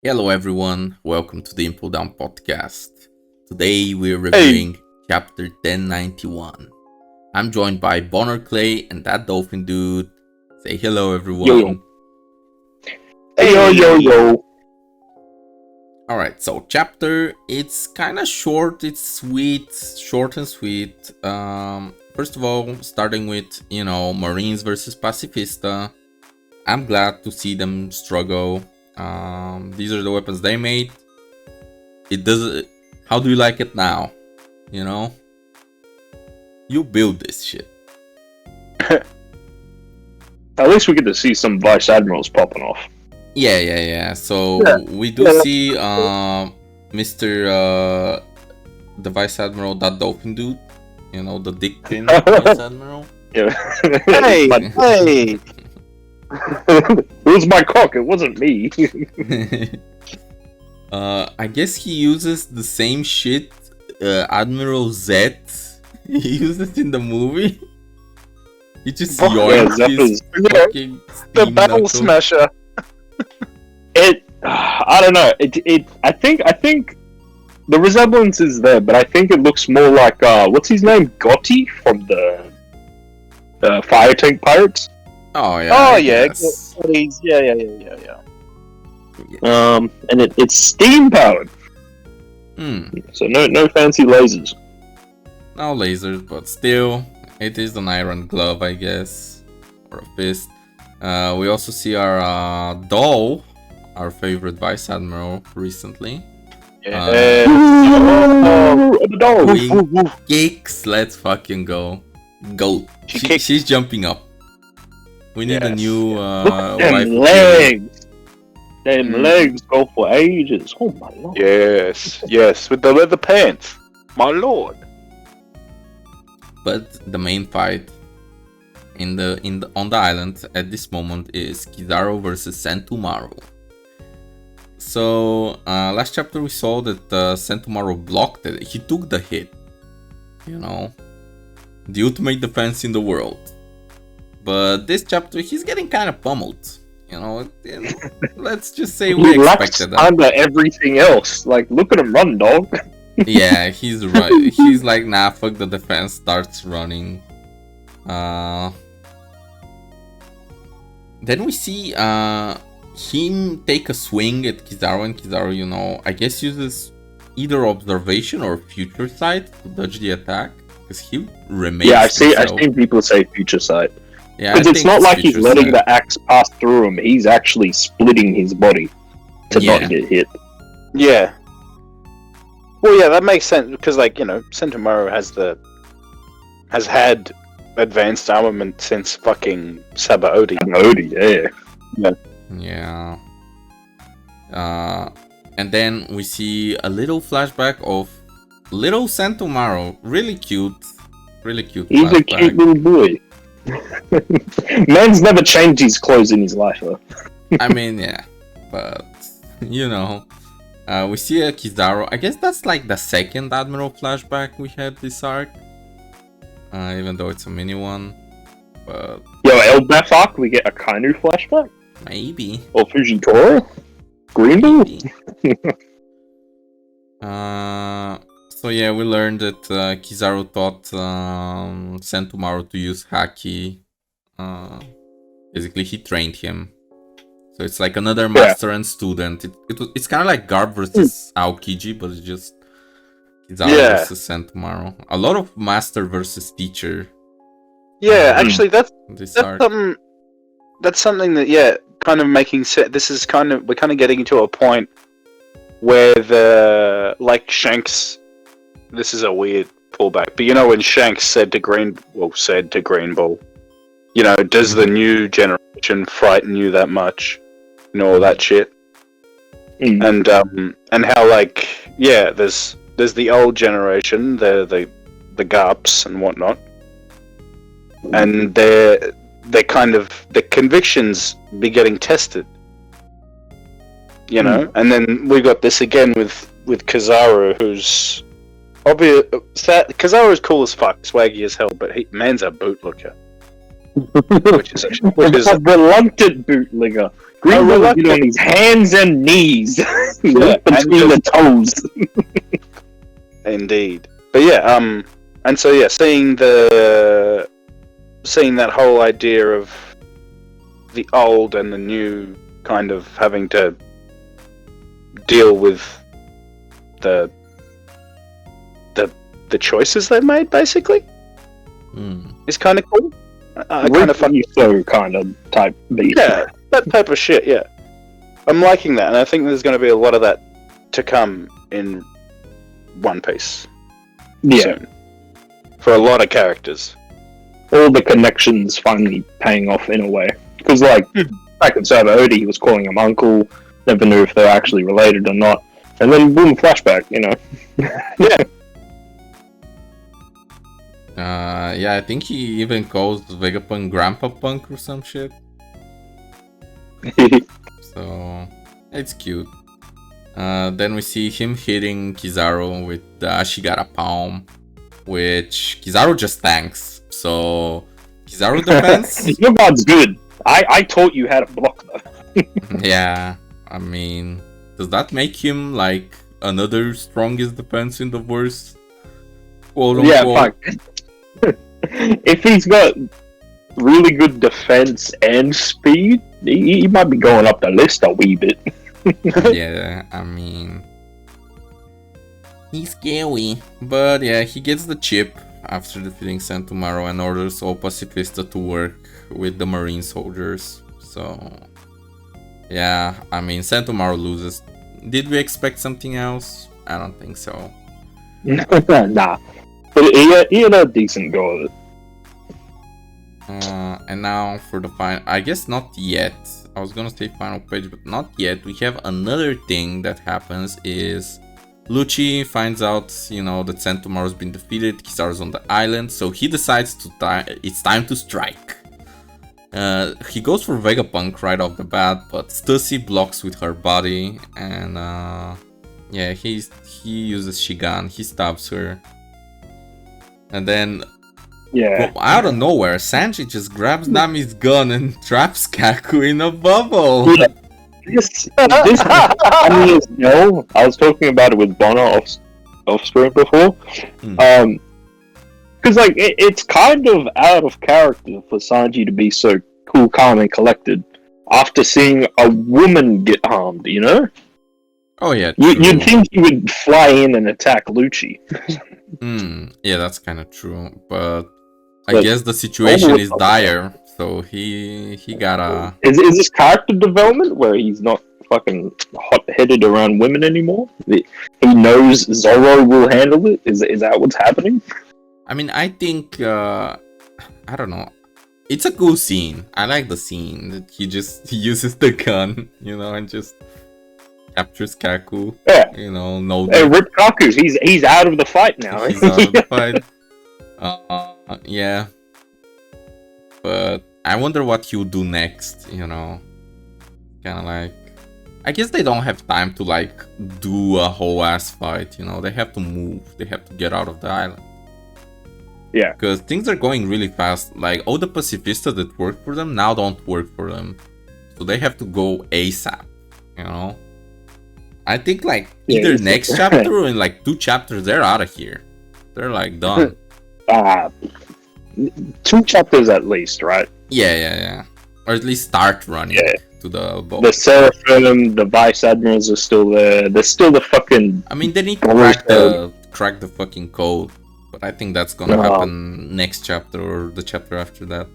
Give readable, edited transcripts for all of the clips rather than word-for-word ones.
Hello everyone, welcome to the Impel Down podcast. Today we're Hey, reviewing chapter 1091. I'm joined by Bonar Clay and that Dolphin dude. Say hello yo, everyone. yo. Alright, so chapter, it's kind of short, it's sweet, short and sweet. First of all, starting with, Marines versus Pacifista. I'm glad to see them struggle. These are the weapons they made. It does. How do you like it now? You build this shit. At least we get to see some Vice-Admirals popping off. Yeah. So we do see Mr. The Vice-Admiral, that Dolphin dude. The dick pin Vice-Admiral. Yeah. Hey, But hey! it was my cock, it wasn't me. I guess he uses the same shit Admiral Z he uses in the movie. He just Oh, yoinks yeah, his yeah, fucking The steam battle knuckle. smasher. I don't know. I think the resemblance is there, but I think it looks more like what's his name, Gotti from the Fire Tank Pirates. Oh yeah. Oh I yeah, guess. yeah. And it's steam powered, so no fancy lasers. No lasers, but still, it is an iron glove, I guess, or a fist. We also see our doll, our favorite Vice Admiral recently. Yeah. The dog. Doing kicks. Let's fucking go. Go. She kicked- She's jumping up. We need a Yes. new Them wife legs. Them legs go for ages. Oh my lord. Yes, with the leather pants. My lord. But the main fight on the island at this moment is Kizaru versus Sentomaru. So last chapter we saw that Sentomaru blocked it. He took the hit. The ultimate defense in the world. But this chapter he's getting kind of pummeled. Let's just say we He lacks expected that. under everything else. Like, look at him run, dog. Yeah, he's right. He's like, nah, fuck the defense. Starts running. Then we see him take a swing at Kizaru, and Kizaru, I guess uses either observation or future sight to dodge the attack, because he remains. Yeah, I've seen people say future sight. Yeah, Because I it's think not like he's future letting sight. the axe pass through him. He's actually splitting his body to Yeah. not get hit. Yeah. Well, yeah, that makes sense because, Sentomaru has had advanced armament since fucking Sabaody. Odie, yeah. Yeah. And then we see a little flashback of little Sentomaru. Really cute. He's a flashback. cute little boy. Man's never changed his clothes in his life, though. I mean, yeah. But, we see a Kizaru. I guess that's like the second Admiral flashback we had this arc. Even though it's a mini one. But Yo, Elbaf arc, we get a Kainu flashback? maybe. Or Fujitora? Green Bull? So yeah, we learned that Kizaru taught Sentomaru to use Haki. Basically, he trained him. So it's like another master and student. It's kind of like Garb versus Aokiji, but it's just Kizaru versus Sentomaru. A lot of master versus teacher. Yeah, actually, This arc. that's something that kind of making sense. This is we're kind of getting to a point where Shanks. This is a weird pullback, but when Shanks said to Green Bull, does the new generation frighten you that much? All that shit. And how there's the old generation, the Garps and whatnot, and their convictions be getting tested. And then we got this again with Kizaru, who's obvious. Kizaru's cool as fuck, swaggy as hell, but man's a bootlicker. which is a reluctant bootlegger. Green will get on his hands and knees between the toes. Indeed. But yeah, and so yeah, seeing that whole idea of the old and the new kind of having to deal with the choices they've made, basically, is kind of cool. Kind of funny, so kind of type beat. Yeah, that type of shit. Yeah, I'm liking that, and I think there's going to be a lot of that to come in One Piece. Yeah, soon. For a lot of characters. All the connections finally paying off in a way. Because, like, back in Server Odie, he was calling him uncle, never knew if they were actually related or not. And then, boom, flashback, you know. Yeah. Yeah, I think he even calls Vegapunk Grandpa Punk or some shit. So, it's cute. Then we see him hitting Kizaru with the Ashigara Palm, which Kizaru just thanks. So, Kizaru defense. Your god's good. I taught you how to block though. Yeah, I mean, does that make him like another strongest defense in the verse? Quote unquote? Yeah, fuck. If he's got really good defense and speed, he might be going up the list a wee bit. Yeah, I mean, he's scary. But yeah, he gets the chip after defeating Sentomaru and orders all Pacifista to work with the marine soldiers. So yeah, I mean, Sentomaru loses. Did we expect something else? I don't think so. Nah, but he had a decent go of it. And now for the final, I guess not yet. I was gonna say final page, but not yet. We have another thing that happens is Lucci finds out, you know, that Sentomaru's been defeated, Kizaru's on the island, so he decides it's time to strike. He goes for Vegapunk right off the bat, but Stussy blocks with her body, and yeah, he uses Shigan, he stabs her. And then out of nowhere, Sanji just grabs Nami's gun and traps Kaku in a bubble. Yeah. This I mean, no, I was talking about it with Bonar off screen before. Because like it's kind of out of character for Sanji to be so cool, calm, and collected after seeing a woman get harmed. You know? Oh yeah. You'd think he would fly in and attack Lucci. Yeah, that's kind of true, but I guess the situation is dire, so he gotta. Is this character development where he's not fucking hot-headed around women anymore? He knows Zoro will handle it. Is that what's happening? I mean, I think I don't know. It's a cool scene. I like the scene that he uses the gun, you know, and just captures Kaku. Yeah, you know, hey, Rip Kaku, he's out of the fight now. He's out of the fight. Yeah, but I wonder what he'll do next, you know. Kind of like, I guess they don't have time to like do a whole ass fight, you know. They have to move, they have to get out of the island. Yeah, because things are going really fast. Like all the Pacifistas that work for them now don't work for them, so they have to go ASAP, you know. I think like either next chapter or in like 2 chapters they're out of here. They're like done. 2 chapters at least, right? Yeah. Or at least start running to the boat. The Seraphim, the Vice-Admirals are still there. There's still the fucking... I mean, they need to crack the fucking code. But I think that's gonna happen next chapter or the chapter after that.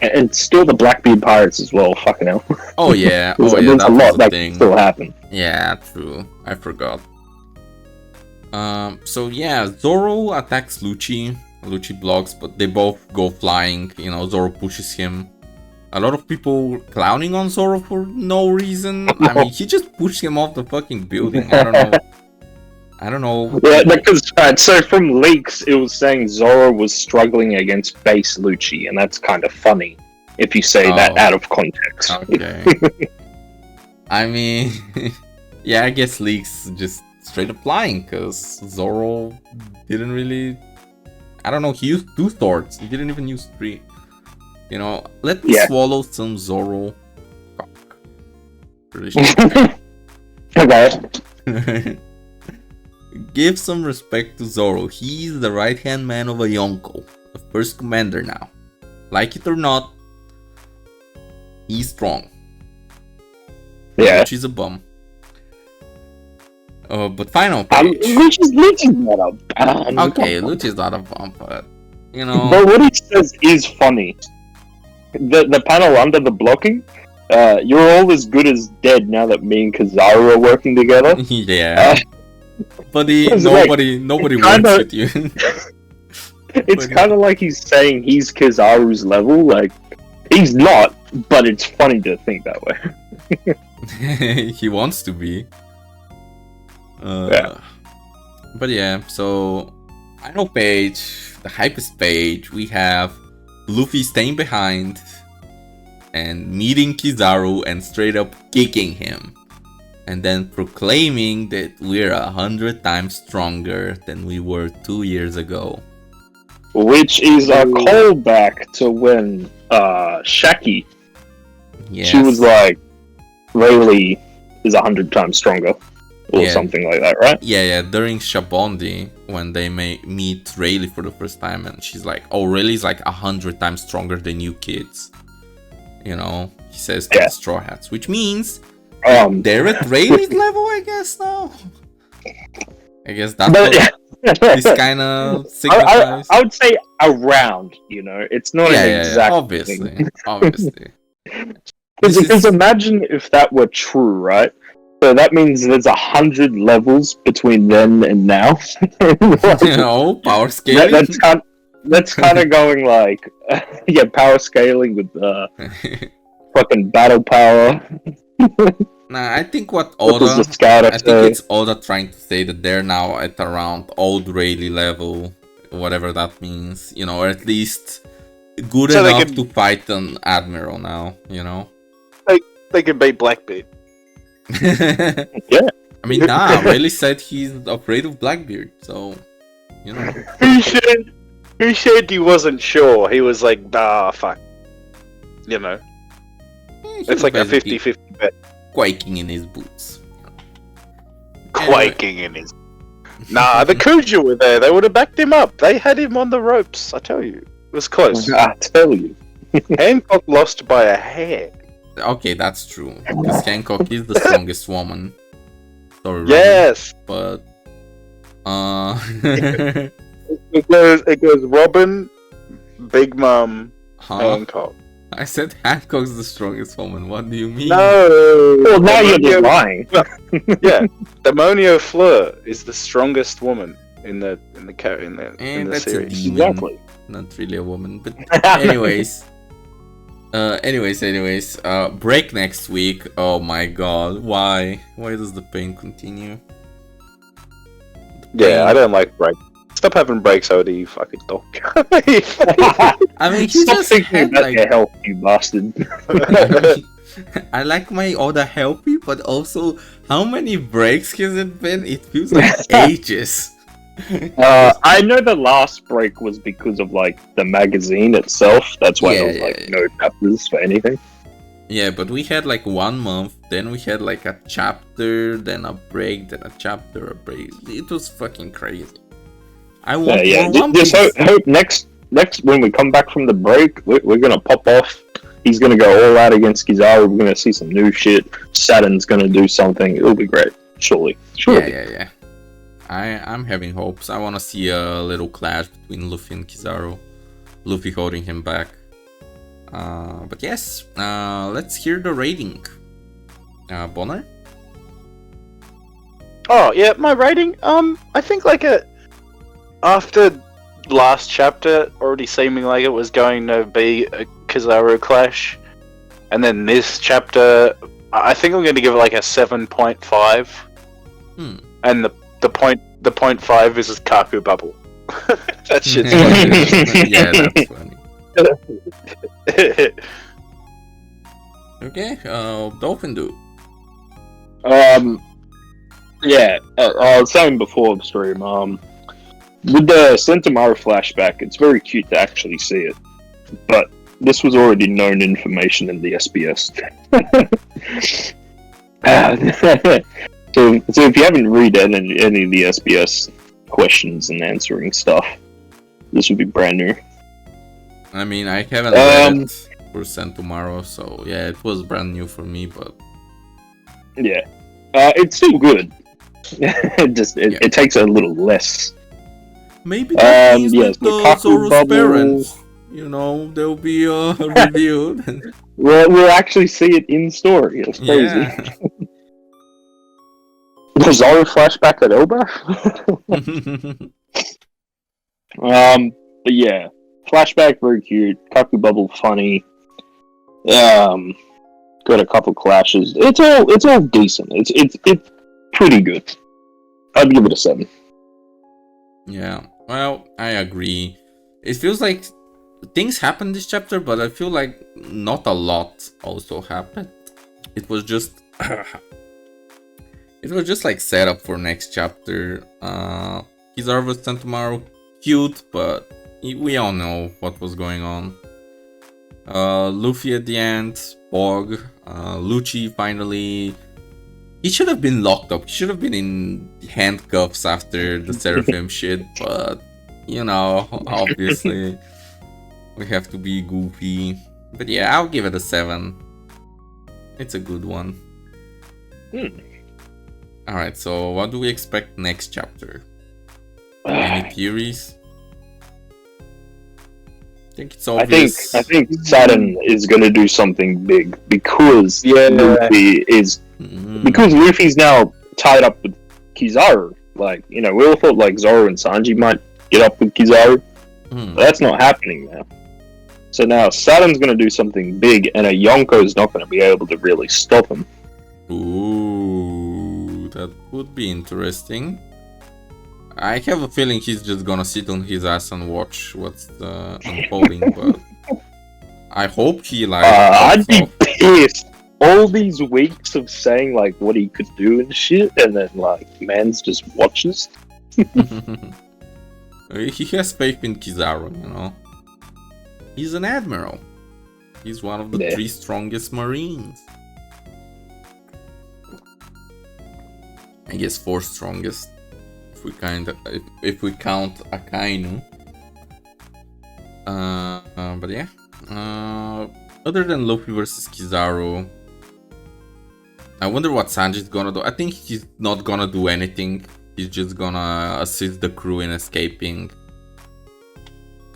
And still the Blackbeard Pirates as well, fucking hell. Oh yeah, there's a lot that can still happen. Yeah, true. I forgot. So yeah, Zoro attacks Lucci. Lucci blocks, but they both go flying. You know, Zoro pushes him. A lot of people clowning on Zoro for no reason. I mean, he just pushed him off the fucking building. I don't know. Yeah, because so from leaks, it was saying Zoro was struggling against base Lucci, and that's kind of funny if you say that out of context. Okay. I mean, yeah, I guess leaks just straight up lying, because Zoro didn't really... I don't know, he used 2 swords. He didn't even use 3. You know, let me swallow some Zoro cock. Okay. Give some respect to Zoro. He's the right-hand man of a Yonko, the first commander now. Like it or not, he's strong. Yeah. Lucci's a bum. But final page. Lucci's not a bum. Okay, Lucci's not a bum, but you know. But what he says is funny. The panel under the blocking. You're all as good as dead now that me and Kizaru are working together. Yeah. Buddy, nobody works with you. It's kind of like he's saying he's Kizaru's level. Like, he's not, but it's funny to think that way. He wants to be. Yeah. But yeah, so final page, the hypest page, we have Luffy staying behind and meeting Kizaru and straight up kicking him. And then proclaiming that we're 100 times stronger than we were 2 years ago. Which is a callback to when Shaki, yes. She was like, Rayleigh is 100 times stronger. Or something like that, right? Yeah, during Shabondi, when they meet Rayleigh for the first time, and she's like, oh, Rayleigh's like 100 times stronger than you kids. You know, he says to the Strawhats, which means they're at Rayleigh's level, I guess, now. I guess that's what this kind of signifies. I would say around, you know, it's not an exact obviously. Because imagine if that were true, right? So that means there's 100 levels between then and now. You know, power scaling. That's kind of going like, power scaling with fucking battle power. Nah, I think it's Oda trying to say that they're now at around old Rayleigh level, whatever that means, you know, or at least good enough to fight an admiral now, you know. They can beat Blackbeard. Yeah. I mean, Rayleigh said he's afraid of Blackbeard, so, you know. Who said he wasn't sure? He was like, fuck. You know. It's like a 50-50 bet. Quaking in his boots. Quaking in his... Nah, the Kuju were there. They would have backed him up. They had him on the ropes, I tell you. It was close. I tell you. Hancock lost by a hair. Okay, that's true. Because Hancock is the strongest woman. Sorry, yes! Robin, but... it goes Robin, Big Mom, Hancock. I said Hancock's the strongest woman. What do you mean? No. Well, now you're just lying. Yeah, Demonio Fleur is the strongest woman in the that's series. A demon. Exactly. Not really a woman, but anyways. Break next week. Oh my god, why? Why does the pain continue? Yeah, I don't like break. Stop having breaks, Odie, you fucking dog. I mean, stop just thinking about your health, you bastard. I like my Oda healthy, but also, how many breaks has it been? It feels like ages. I know the last break was because of like the magazine itself. That's why there was like no chapters for anything. Yeah, but we had like 1 month, then we had like a chapter, then a break, then a chapter, a break. It was fucking crazy. I want more One Piece. Just hope next when we come back from the break, we're gonna pop off. He's gonna go all out against Kizaru. We're gonna see some new shit. Saturn's gonna do something. It'll be great. Surely. Yeah. I'm having hopes. I want to see a little clash between Luffy and Kizaru. Luffy holding him back. But yes, let's hear the rating. Bonar? Oh yeah, my rating. I think like after last chapter already seeming like it was going to be a Kizaru clash, and then this chapter, I think I'm going to give it like a 7.5. And the point 0.5 is a Kaku bubble. That shit's funny. Yeah, that's funny. Okay, Dolphin do. Yeah, I was saying before the stream, with the Sentomaru flashback, it's very cute to actually see it. But this was already known information in the SBS. So if you haven't read any of the SBS questions and answering stuff, this would be brand new. I mean, I haven't read it for Sentomaru, so yeah, it was brand new for me, but yeah, it's still good. It takes a little less. Maybe that means yes, with the Zoro's bubble. parents, you know, they'll be revealed. We'll actually see it in story. It's crazy. Yeah. The Zoro flashback at Elba. But yeah, flashback very cute. Kaku bubble funny. Got a couple clashes. It's all decent. It's pretty good. I'd give it a 7. Yeah, well, I agree. It feels like things happened this chapter, but I feel like not a lot also happened. It was just like set up for next chapter. Kizaru vs Sentomaru, cute, but we all know what was going on. Luffy at the end, Bog, Lucci finally. He should have been locked up. He should have been in handcuffs after the Seraphim shit, but you know, obviously we have to be goofy. But yeah, I'll give it a 7. It's a good one. Alright, so what do we expect next chapter? Any theories? I think it's obvious. I think Saturn is gonna do something big because Luffy is because Luffy's now tied up with Kizaru. Like, you know, we all thought like Zoro and Sanji might get up with Kizaru. But that's not happening now. So now Saturn's gonna do something big, and a Yonko is not gonna be able to really stop him. Ooh, that would be interesting. I have a feeling he's just gonna sit on his ass and watch what's unfolding, but I hope he like. I'd be pissed. All these weeks of saying like what he could do and shit, and then like Mans just watches. He has faith in Kizaru, you know. He's an admiral. He's one of the 3 strongest marines. I guess 4 strongest. If we count Akainu. But yeah. Other than Luffy versus Kizaru, I wonder what Sanji's gonna do. I think he's not gonna do anything. He's just gonna assist the crew in escaping.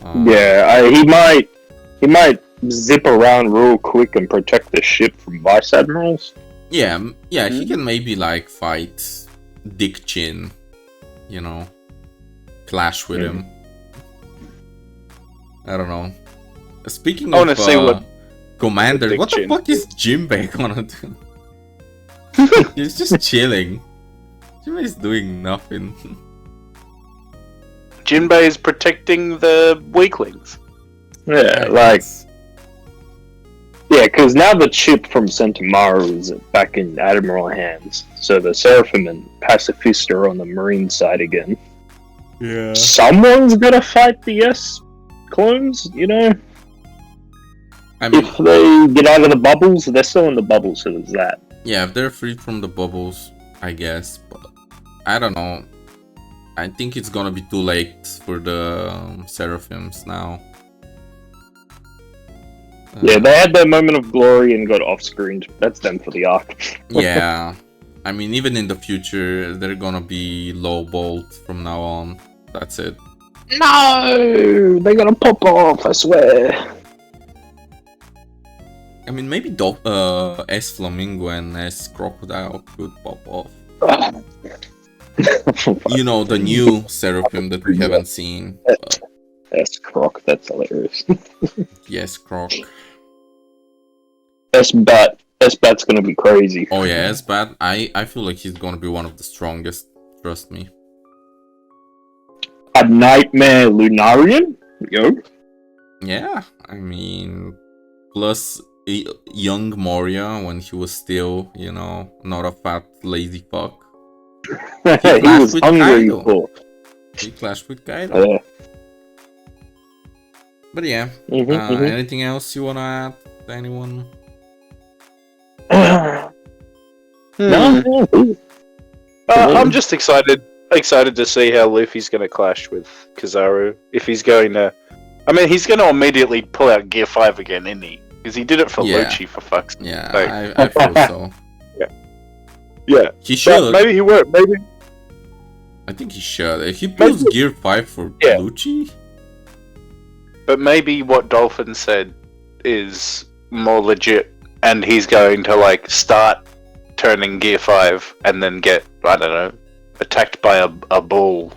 He might zip around real quick and protect the ship from Vice-Admirals. Yeah, he can maybe like fight Dick Chin, you know, clash with him. I don't know. Speaking of Commander, what the fuck is Jinbei gonna do? He's just chilling. Jinbei's doing nothing. Jinbei is protecting the weaklings. Yeah, because now the chip from Sentomaru is back in Admiral hands. So the Seraphim and Pacifist are on the Marine side again. Yeah. Someone's gonna fight the S-clones, you know? I mean, if they get out of the bubbles, they're still in the bubbles, so there's that. Yeah, if they're freed from the bubbles, I guess. But I don't know. I think it's gonna be too late for the Seraphims now. Yeah, they had their moment of glory and got off-screened. That's them for the arc. Yeah. I mean, even in the future, they're gonna be low-bolt from now on. That's it. No! They're gonna pop off, I swear. I mean, maybe S Flamingo and S Crocodile could pop off. You know, the new Seraphim that we haven't seen. S Croc, that's hilarious. Yes, Croc. S-Bat's gonna be crazy. Oh yeah, S-Bat. I feel like he's gonna be one of the strongest. Trust me. A Nightmare Lunarian? Yo. Yeah, I mean, plus young Moria when he was still, you know, not a fat lazy fuck. He was hungry for. He clashed with Kaido. But yeah, anything else you wanna add to anyone? No. I'm just excited to see how Luffy's going to clash with Kizaru. If he's going to, I mean, he's going to immediately pull out Gear 5 again, isn't he? Because he did it for Lucci, for fuck's sake. Yeah, I feel so. Yeah. He should. But maybe he won't. Maybe. I think he should. If he pulls Gear 5 for Lucci. But maybe what Dolphin said is more legit, and he's going to like start turning Gear 5 and then get, I don't know, attacked by a bull.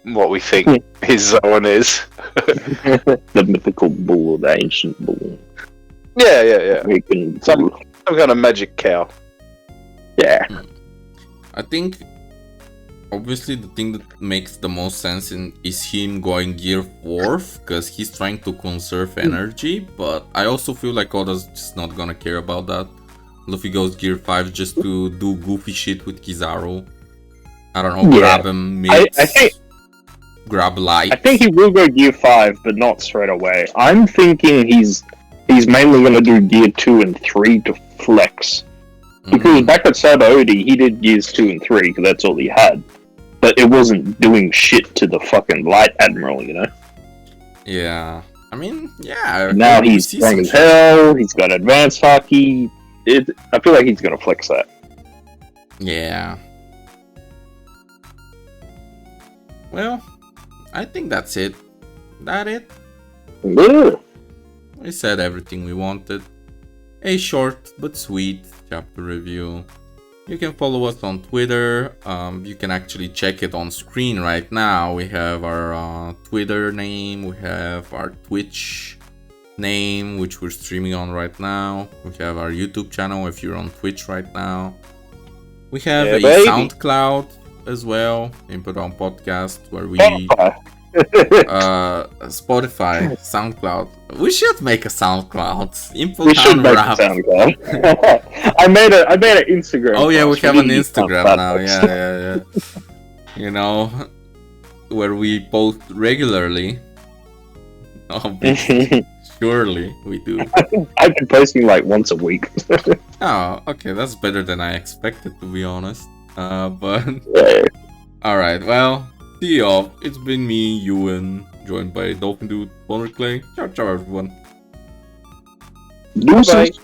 What we think his zone is. The mythical bull, the ancient bull. Yeah. Freaking Some kind of magic cow. Yeah. I think obviously the thing that makes the most sense is him going Gear 4, because he's trying to conserve energy, but I also feel like Oda's just not gonna care about that. Luffy goes Gear 5 just to do goofy shit with Kizaru. I don't know, grab him mid, I think, grab light. I think he will go Gear 5, but not straight away. I'm thinking he's mainly gonna do Gear 2 and 3 to flex. Because back at Sabaody, he did Gears 2 and 3, because that's all he had. But it wasn't doing shit to the fucking Light Admiral, you know? Yeah. I mean, yeah. Now he's strong as hell, he's got advanced haki. I feel like he's gonna flex that. Yeah. Well, I think that's it. That it? Yeah. We said everything we wanted. A short but sweet chapter review. You can follow us on Twitter. You can actually check it on screen right now. We have our Twitter name. We have our Twitch name, which we're streaming on right now. We have our YouTube channel if you're on Twitch right now. We have a SoundCloud as well, Input on Podcast, where we Spotify, SoundCloud. We should make a SoundCloud. We should make a SoundCloud. I made an Instagram. Oh yeah, we have an Instagram now. Yeah. You know, where we post regularly. Obviously. Surely we do. I've been posting like once a week. Oh, okay, that's better than I expected, to be honest. But yeah. Alright, well, see y'all. It's been me, Yuen, joined by Dolphin Dude, Bonar Clay. Ciao, ciao, everyone. Deuces.